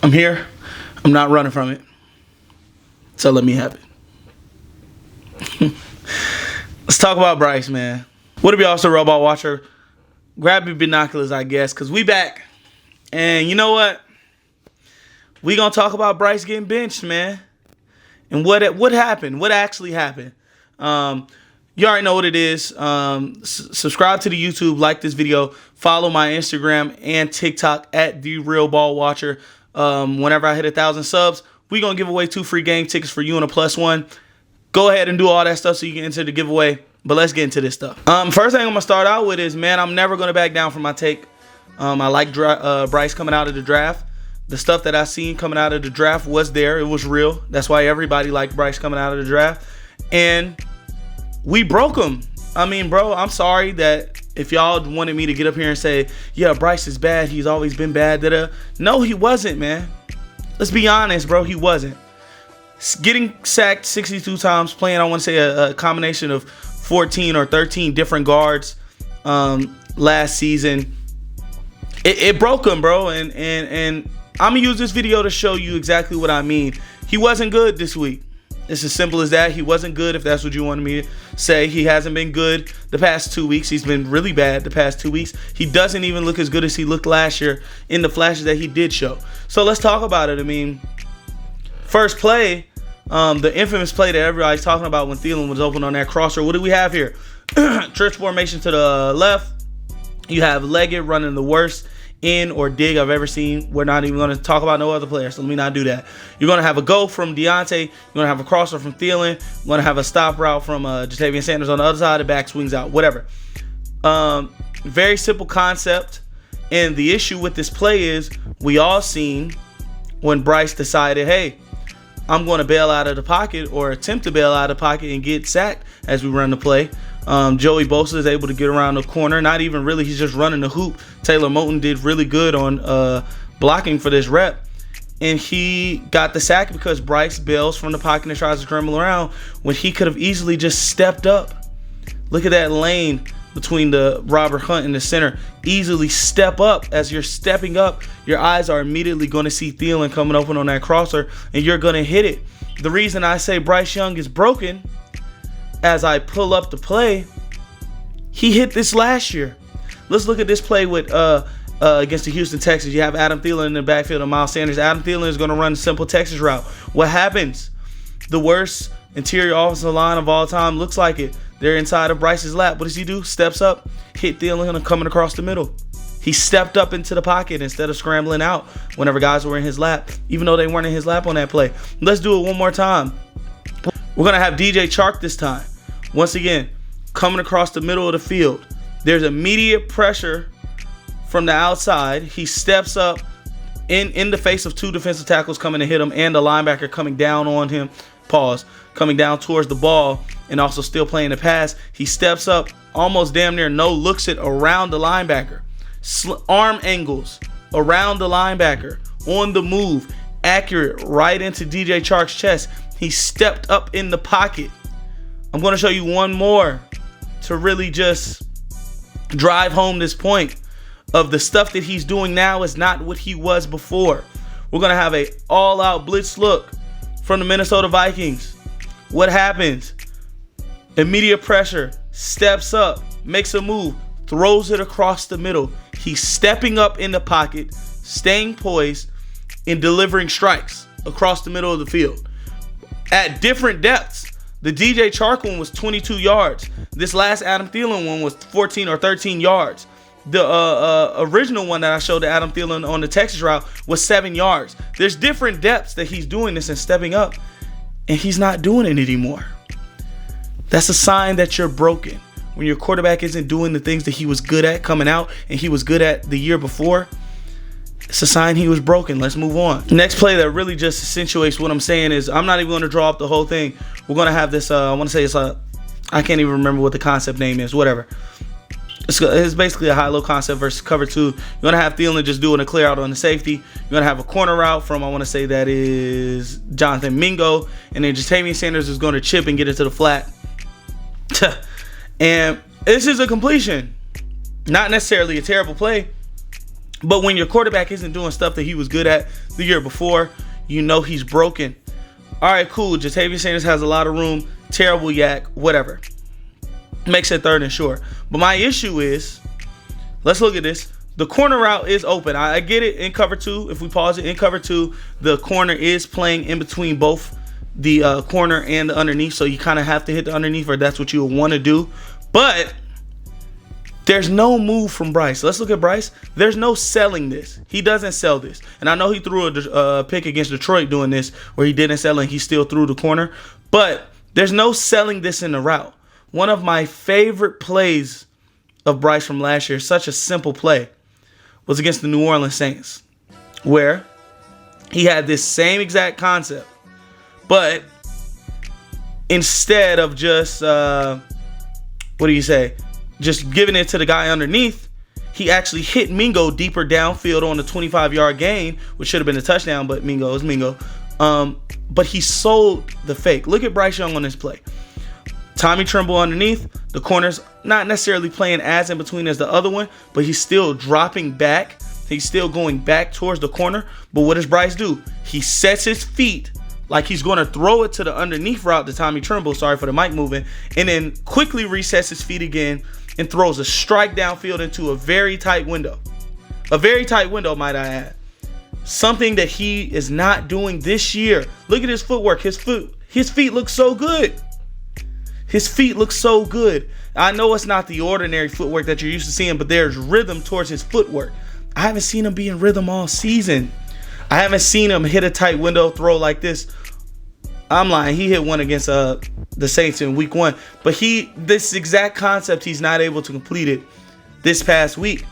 I'm here. I'm not running from it. So let me have it. Let's talk about Bryce, man. What up, y'all? It's a Robot Watcher. Grab your binoculars, I guess, because we back. And you know what? We gonna talk about Bryce getting benched, man. And what happened? What actually happened? You already know what it is. Subscribe to the YouTube, like this video, follow my Instagram and TikTok at The Real Ball Watcher. Whenever I hit 1,000 subs, we gonna give away 2 free game tickets for you and a +1. Go ahead and do all that stuff so you can enter the giveaway. But let's get into this stuff. First thing I'm gonna start out with is, man, I'm never gonna back down from my take. I like Bryce coming out of the draft. The stuff that I seen coming out of the draft was there. It was real. That's why everybody liked Bryce coming out of the draft. And we broke him. I mean, bro, I'm sorry that if y'all wanted me to get up here and say, yeah, Bryce is bad, he's always been bad. No, he wasn't, man. Let's be honest, bro. He wasn't. Getting sacked 62 times, playing, I want to say, a combination of 14 or 13 different guards last season. It broke him, bro. And I'm going to use this video to show you exactly what I mean. He wasn't good this week. It's as simple as that. He wasn't good, if that's what you wanted me to say. He hasn't been good the past 2 weeks. He's been really bad the past 2 weeks. He doesn't even look as good as he looked last year in the flashes that he did show. So let's talk about it. I mean, first play, the infamous play that everybody's talking about when Thielen was open on that crosser. What do we have here? Church formation to the left. You have Leggett running the worst in or dig I've ever seen. We're not even going to talk about no other players, so let me not do that. You're going to have a go from Deontay. You're going to have a crosser from Thielen. You're going to have a stop route from Ja'Tavion Sanders on the other side. The back swings out, whatever. Very simple concept. And the issue with this play is we all seen when Bryce decided, hey, I'm going to bail out of the pocket or attempt to bail out of the pocket and get sacked as we run the play. Joey Bosa is able to get around the corner. Not even really. He's just running the hoop. Taylor Moton did really good on blocking for this rep. And he got the sack because Bryce bails from the pocket and tries to scramble around when he could have easily just stepped up. Look at that lane between the Robert Hunt and the center. Easily step up. As you're stepping up, your eyes are immediately going to see Thielen coming open on that crosser, and you're going to hit it. The reason I say Bryce Young is broken, as I pull up the play, he hit this last year. Let's look at this play with against the Houston Texans. You have Adam Thielen in the backfield of Miles Sanders. Adam Thielen is going to run a simple Texas route. What happens? The worst interior offensive line of all time looks like it. They're inside of Bryce's lap. What does he do? Steps up, hit Thielen coming across the middle. He stepped up into the pocket instead of scrambling out whenever guys were in his lap, even though they weren't in his lap on that play. Let's do it one more time. We're going to have DJ Chark this time. Once again, coming across the middle of the field. There's immediate pressure from the outside. He steps up in the face of 2 defensive tackles coming to hit him and the linebacker coming down on him. Pause. Coming down towards the ball and also still playing the pass. He steps up, almost damn near looks it around the linebacker. Arm angles around the linebacker. On the move. Accurate right into DJ Chark's chest. He stepped up in the pocket. I'm going to show you one more to really just drive home this point of the stuff that he's doing now is not what he was before. We're going to have a all-out blitz look from the Minnesota Vikings. What happens? Immediate pressure, steps up, makes a move, throws it across the middle. He's stepping up in the pocket, staying poised, and delivering strikes across the middle of the field at different depths. The DJ Chark one was 22 yards. This last Adam Thielen one was 14 or 13 yards. The original one that I showed to Adam Thielen on the Texas route was 7 yards. There's different depths that he's doing this and stepping up, and he's not doing it anymore. That's a sign that you're broken. When your quarterback isn't doing the things that he was good at coming out and he was good at the year before, it's a sign he was broken. Let's move on. Next play that really just accentuates what I'm saying is, I'm not even going to draw up the whole thing. We're going to have this, I want to say it's I can't even remember what the concept name is, whatever. It's basically a high-low concept versus cover 2. You're going to have Thielen just doing a clear out on the safety. You're going to have a corner route from, I want to say that is Jonathan Mingo. And then Ja'Tavion Sanders is going to chip and get it to the flat. And this is a completion. Not necessarily a terrible play, But when your quarterback isn't doing stuff that he was good at the year before, you know he's broken. All right, cool. Jatavius Sanders has a lot of room. Terrible yak, whatever. Makes it 3rd and short. But my issue is, let's look at this. The corner route is open. I get it in cover 2. If we pause it, in cover 2, the corner is playing in between both the corner and the underneath. So you kind of have to hit the underneath, or that's what you would want to do. But there's no move from Bryce. Let's look at Bryce. There's no selling this. He doesn't sell this. And I know he threw a pick against Detroit doing this where he didn't sell and he still threw the corner. But there's no selling this in the route. One of my favorite plays of Bryce from last year, such a simple play, was against the New Orleans Saints, where he had this same exact concept. But instead of just, just giving it to the guy underneath, he actually hit Mingo deeper downfield on the 25-yard gain, which should have been a touchdown, but Mingo is Mingo. But he sold the fake. Look at Bryce Young on this play. Tommy Tremble underneath. The corner's not necessarily playing as in between as the other one, but he's still dropping back. He's still going back towards the corner. But what does Bryce do? He sets his feet like he's going to throw it to the underneath route to Tommy Tremble. Sorry for the mic moving. And then quickly resets his feet again and throws a strike downfield into a very tight window. A very tight window, might I add. Something that he is not doing this year. Look at his footwork. His feet look so good. His feet look so good. I know it's not the ordinary footwork that you're used to seeing, but there's rhythm towards his footwork. I haven't seen him be in rhythm all season. I haven't seen him hit a tight window throw like this. I'm lying. He hit one against the Saints in week 1. But this exact concept, he's not able to complete it this past week.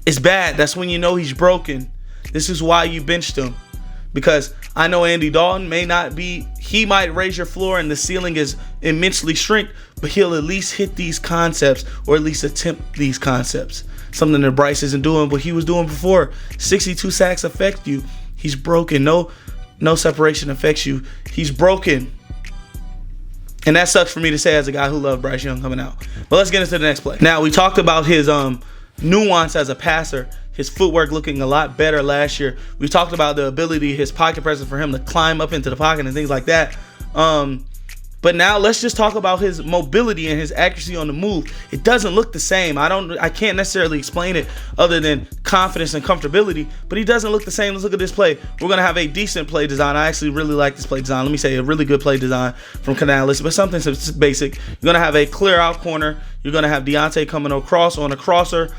It's bad. That's when you know he's broken. This is why you benched him. Because I know Andy Dalton he might raise your floor and the ceiling is immensely shrink, but he'll at least hit these concepts, or at least attempt these concepts. Something that Bryce isn't doing what he was doing before. 62 sacks affect you. He's broken. No separation affects you. He's broken. And that sucks for me to say as a guy who loved Bryce Young coming out. But let's get into the next play. Now, we talked about his nuance as a passer. His footwork looking a lot better last year. We talked about the ability, his pocket presence for him to climb up into the pocket and things like that. But now let's just talk about his mobility and his accuracy on the move. It doesn't look the same. I can't necessarily explain it other than confidence and comfortability, but he doesn't look the same. Let's look at this play. We're going to have a decent play design. I actually really like this play design. Let me say a really good play design from Canales, but something basic. You're going to have a clear out corner. You're going to have Deontay coming across on a crosser.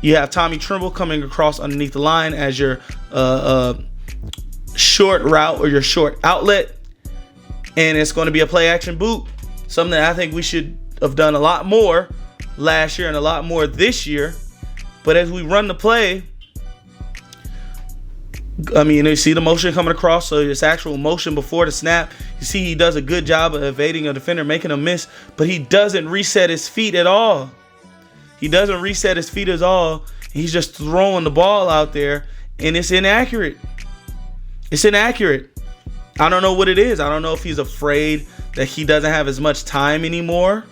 You have Tommy Tremble coming across underneath the line as your short route or your short outlet. And it's going to be a play action boot. Something that I think we should have done a lot more last year and a lot more this year. But as we run the play, you see the motion coming across. So it's actual motion before the snap. You see he does a good job of evading a defender, making a miss. But he doesn't reset his feet at all. He doesn't reset his feet at all. He's just throwing the ball out there, and it's inaccurate. It's inaccurate. I don't know what it is. I don't know if he's afraid that he doesn't have as much time anymore,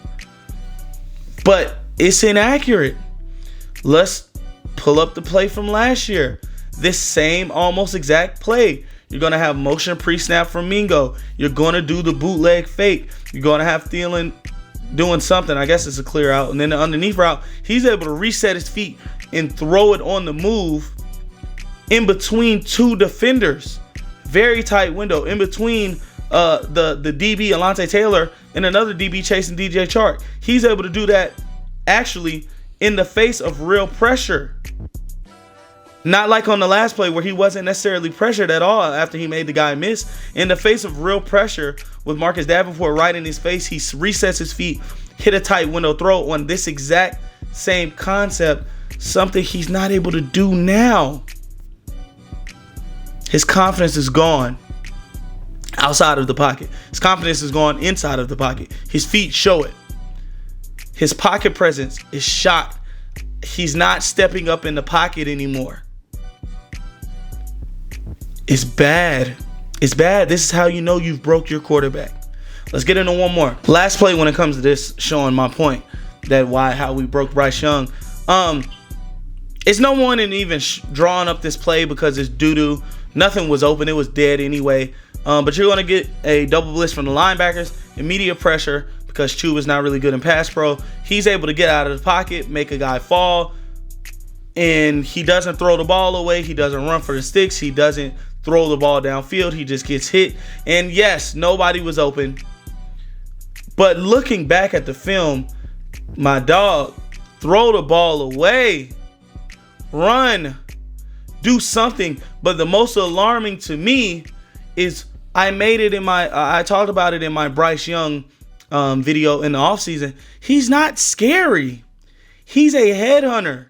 but it's inaccurate. Let's pull up the play from last year. This same almost exact play. You're going to have motion pre-snap from Mingo. You're going to do the bootleg fake. You're going to have Thielen doing something. I guess it's a clear out. And then the underneath route, he's able to reset his feet and throw it on the move in between two defenders. Very tight window in between the DB Alontae Taylor and another DB chasing DJ Chark. He's able to do that actually in the face of real pressure. Not like on the last play where he wasn't necessarily pressured at all after he made the guy miss. In the face of real pressure with Marcus Davenport right in his face, he resets his feet, hit a tight window throw on this exact same concept, something he's not able to do now. His confidence is gone outside of the pocket. His confidence is gone inside of the pocket. His feet show it. His pocket presence is shot. He's not stepping up in the pocket anymore. It's bad. It's bad. This is how you know you've broke your quarterback. Let's get into one more. Last play when it comes to this, showing my point that how we broke Bryce Young. It's no one in even drawing up this play because it's doo-doo. Nothing was open. It was dead anyway. But you're going to get a double blitz from the linebackers, immediate pressure, because Chuba's not really good in pass pro. He's able to get out of the pocket, make a guy fall, and he doesn't throw the ball away. He doesn't run for the sticks. He doesn't throw the ball downfield. He just gets hit. And yes, nobody was open. But looking back at the film, my dog, throw the ball away. Run. Do something. But the most alarming to me is I talked about it in my Bryce Young video in the offseason. He's not scary. He's a headhunter.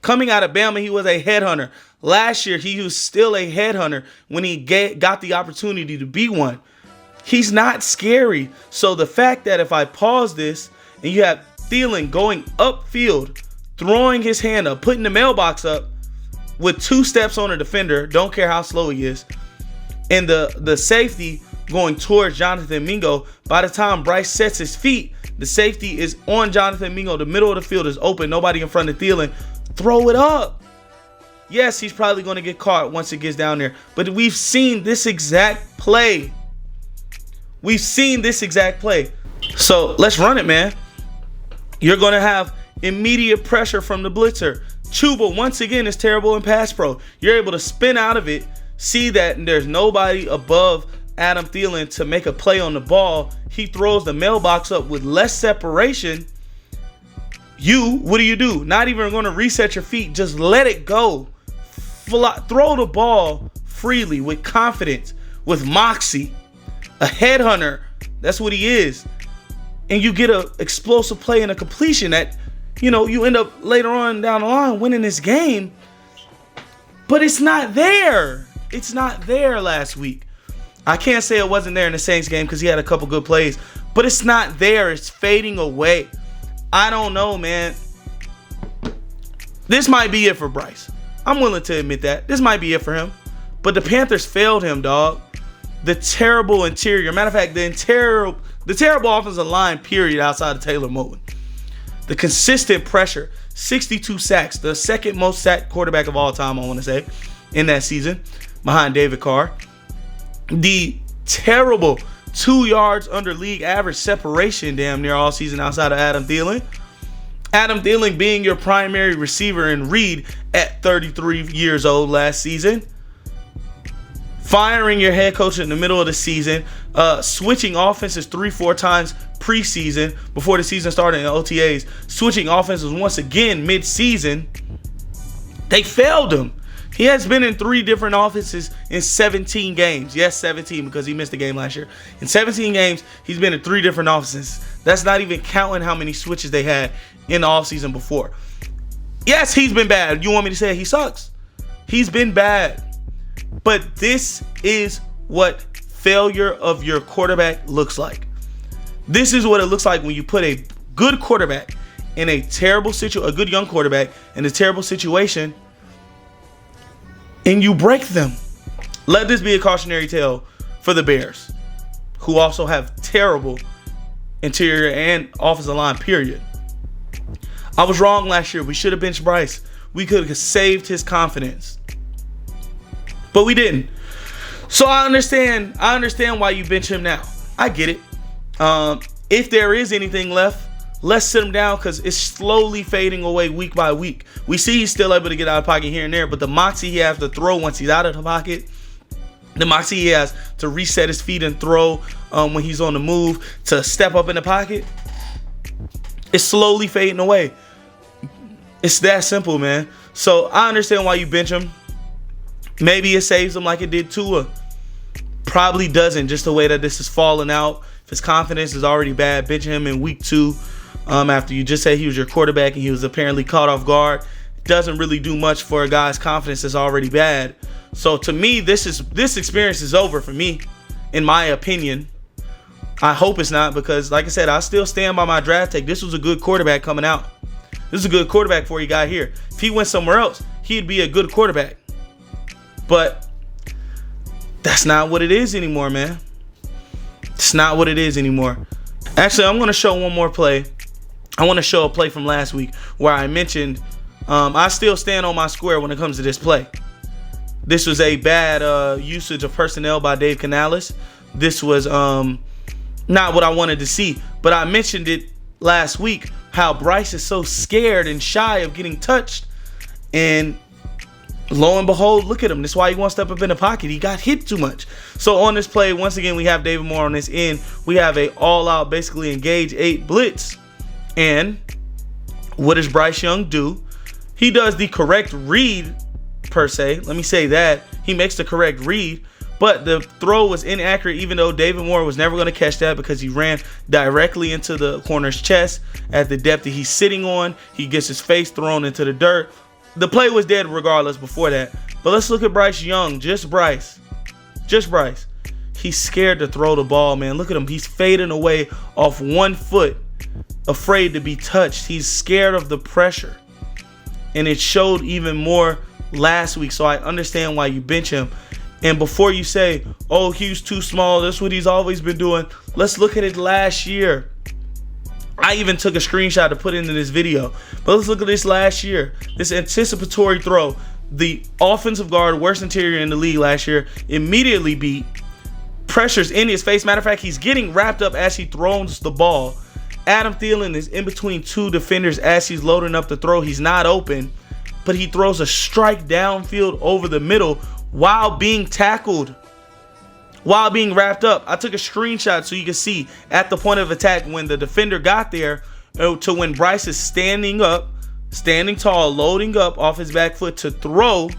Coming out of Bama, he was a headhunter. Last year, he was still a headhunter when he got the opportunity to be one. He's not scary. So the fact that if I pause this and you have Thielen going upfield, throwing his hand up, putting the mailbox up with 2 steps on a defender, don't care how slow he is, and the safety going towards Jonathan Mingo, by the time Bryce sets his feet, the safety is on Jonathan Mingo. The middle of the field is open. Nobody in front of Thielen. Throw it up. Yes, he's probably going to get caught once it gets down there. But we've seen this exact play. We've seen this exact play. So let's run it, man. You're going to have immediate pressure from the blitzer. Chuba, once again, is terrible in pass pro. You're able to spin out of it, see that there's nobody above Adam Thielen to make a play on the ball. He throws the mailbox up with less separation. What do? Not even going to reset your feet. Just let it go. Throw the ball freely with confidence, with moxie. A headhunter. That's what he is. And you get an explosive play and a completion that, you end up later on down the line winning this game. But it's not there. It's not there last week. I can't say it wasn't there in the Saints game because he had a couple good plays. But it's not there. It's fading away. I don't know, man. This might be it for Bryce. I'm willing to admit that. This might be it for him. But the Panthers failed him, dog. The terrible interior. Matter of fact, the terrible offensive line, period, outside of Taylor Moton. The consistent pressure. 62 sacks. The second most sacked quarterback of all time, I want to say, in that season, behind David Carr. The terrible 2 yards under league average separation damn near all season outside of Adam Thielen. Adam Thielen being your primary receiver in Reed at 33 years old last season. Firing your head coach in the middle of the season. Switching offenses 3-4 times preseason before the season started in OTAs. Switching offenses once again mid-season. They failed him. He has been in 3 different offenses in 17 games. Yes, 17 because he missed a game last year. In 17 games, he's been in 3 different offenses. That's not even counting how many switches they had in the offseason before. Yes, he's been bad. You want me to say he sucks? He's been bad. But this is what failure of your quarterback looks like. This is what it looks like when you put a good quarterback in a terrible situation, a good young quarterback in a terrible situation, and you break them. Let this be a cautionary tale for the Bears, who also have terrible interior and offensive line, period. I was wrong last year. We should have benched Bryce. We could have saved his confidence. But we didn't. So I understand why you bench him now. I get it. If there is anything left, let's sit him down because it's slowly fading away week by week. We see he's still able to get out of the pocket here and there, but the moxie he has to throw once he's out of the pocket, the moxie he has to reset his feet and throw when he's on the move, to step up in the pocket, it's slowly fading away. It's that simple, man. So I understand why you bench him. Maybe it saves him like it did Tua. Probably doesn't, just the way that this is falling out. If his confidence is already bad, bench him in week 2 after you just said he was your quarterback and he was apparently caught off guard. Doesn't really do much for a guy's confidence that's already bad. So to me, this experience is over for me, in my opinion. I hope it's not, because like I said, I still stand by my draft take. This was a good quarterback coming out. This is a good quarterback before he got here. If he went somewhere else, he'd be a good quarterback. But that's not what it is anymore, man. It's not what it is anymore. Actually, I'm going to show one more play. I want to show a play from last week where I mentioned I still stand on my square when it comes to this play. This was a bad usage of personnel by Dave Canales. This was not what I wanted to see. But I mentioned it last week, how Bryce is so scared and shy of getting touched. And lo and behold, look at him. That's why he won't step up in the pocket. He got hit too much. So on this play, once again, we have David Moore on this end. We have a all-out, basically engage 8 blitz. And what does Bryce Young do? He does the correct read, per se. Let me say that. He makes the correct read. But the throw was inaccurate, even though David Moore was never going to catch that because he ran directly into the corner's chest at the depth that he's sitting on. He gets his face thrown into the dirt. The play was dead regardless before that. But let's look at Bryce Young. Just Bryce. He's scared to throw the ball, man. Look at him. He's fading away off 1 foot, afraid to be touched. He's scared of the pressure. And it showed even more last week. So I understand why you bench him. And before you say, oh, he's too small, that's what he's always been doing, let's look at it last year. I even took a screenshot to put into this video. But let's look at this last year. This anticipatory throw. The offensive guard, worst interior in the league last year, immediately beat. Pressures in his face. Matter of fact, he's getting wrapped up as he throws the ball. Adam Thielen is in between 2 defenders as he's loading up the throw. He's not open, but he throws a strike downfield over the middle while being tackled, while being wrapped up. I took a screenshot so you can see at the point of attack when the defender got there to when Bryce is standing tall, loading up off his back foot to throw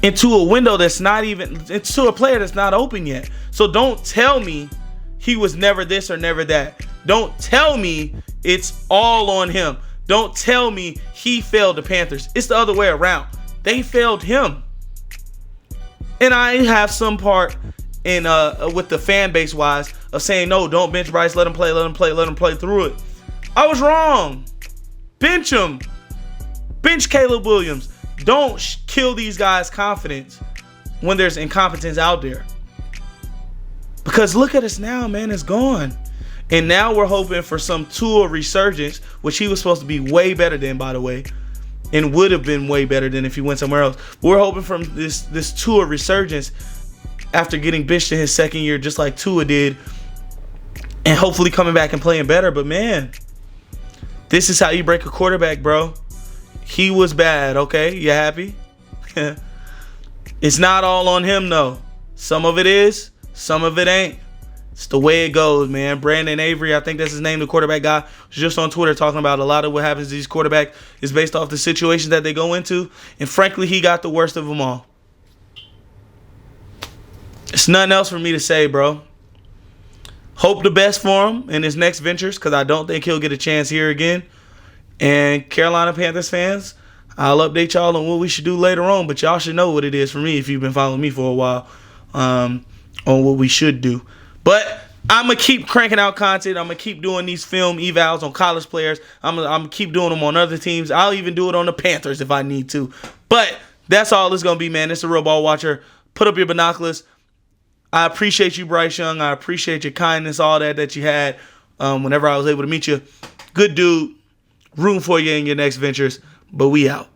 into a window that's not even, it's to a player that's not open yet. So don't tell me he was never this or never that. Don't tell me it's all on him. Don't tell me he failed the Panthers. It's the other way around. They failed him. And I have some part in with the fan base wise of saying, no, don't bench Bryce, let him play through it. I was wrong. Bench him. Bench Caleb Williams. Don't kill these guys' confidence when there's incompetence out there. Because look at us now, man, it's gone. And now we're hoping for some Tua resurgence, which he was supposed to be way better than, by the way. And would have been way better than if he went somewhere else. We're hoping from this Tua resurgence after getting benched in his second year, just like Tua did, and hopefully coming back and playing better. But man, this is how you break a quarterback, bro. He was bad, okay? You happy? It's not all on him, though. Some of it is, some of it ain't. It's the way it goes, man. Brandon Avery, I think that's his name, the quarterback guy, was just on Twitter talking about a lot of what happens to these quarterbacks is based off the situations that they go into. And frankly, he got the worst of them all. It's nothing else for me to say, bro. Hope the best for him in his next ventures, because I don't think he'll get a chance here again. And Carolina Panthers fans, I'll update y'all on what we should do later on, but y'all should know what it is for me if you've been following me for a while on what we should do. But I'm going to keep cranking out content. I'm going to keep doing these film evals on college players. I'm going to keep doing them on other teams. I'll even do it on the Panthers if I need to. But that's all it's going to be, man. It's a Real Ball Watcher. Put up your binoculars. I appreciate you, Bryce Young. I appreciate your kindness, all that you had whenever I was able to meet you. Good dude. Room for you in your next ventures. But we out.